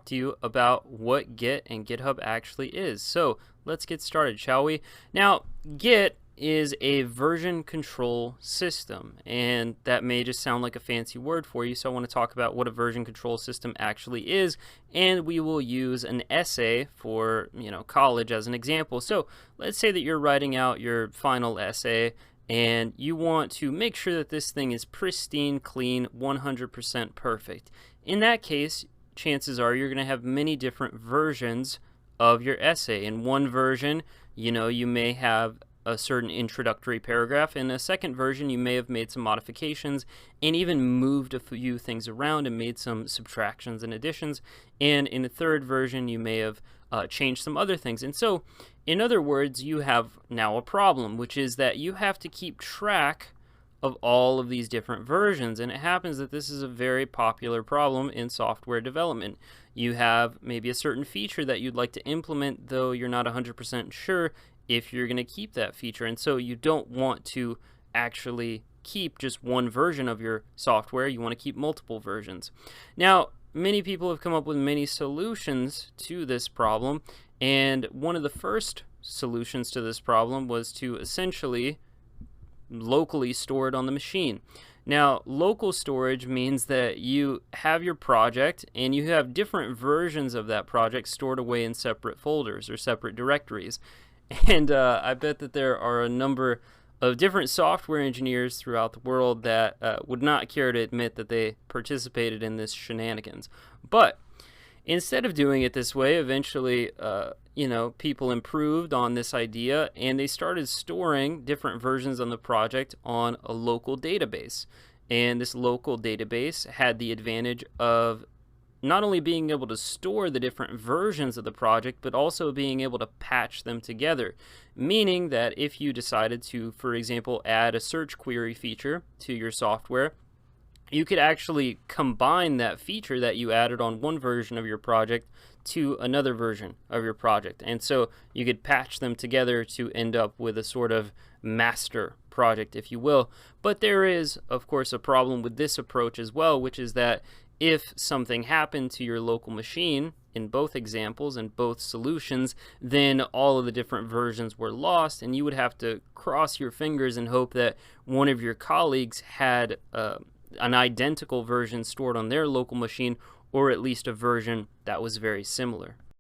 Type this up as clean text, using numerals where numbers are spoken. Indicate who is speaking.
Speaker 1: to you about what Git and GitHub actually is. So let's get started, shall we? Now, Git is a version control system, and that may just sound like a fancy word for you, so I want to talk about what a version control system actually is, and we will use an essay for college as an example. So let's say that you're writing out your final essay and you want to make sure that this thing is pristine, clean, 100% perfect. In that case, chances are you're going to have many different versions of your essay. In one version, you may have a certain introductory paragraph. In a second version, you may have made some modifications and even moved a few things around and made some subtractions and additions. And in a third version, you may have changed some other things. And so, in other words, you have now a problem, which is that you have to keep track of all of these different versions. And it happens that this is a very popular problem in software development. You have maybe a certain feature that you'd like to implement, though you're not 100% sure if you're going to keep that feature. And so you don't want to actually keep just one version of your software. You want to keep multiple versions. Now, many people have come up with many solutions to this problem. And one of the first solutions to this problem was to essentially locally store it on the machine. Now, local storage means that you have your project and you have different versions of that project stored away in separate folders or separate directories. And I bet that there are a number of different software engineers throughout the world that would not care to admit that they participated in this shenanigans. But instead of doing it this way, eventually, people improved on this idea and they started storing different versions of the project on a local database. And this local database had the advantage of not only being able to store the different versions of the project, but also being able to patch them together. Meaning that if you decided to, for example, add a search query feature to your software, you could actually combine that feature that you added on one version of your project to another version of your project. And so you could patch them together to end up with a sort of master project, if you will. But there is, of course, a problem with this approach as well, which is that if something happened to your local machine, in both examples and both solutions, then all of the different versions were lost, and you would have to cross your fingers and hope that one of your colleagues had an identical version stored on their local machine, or at least a version that was very similar.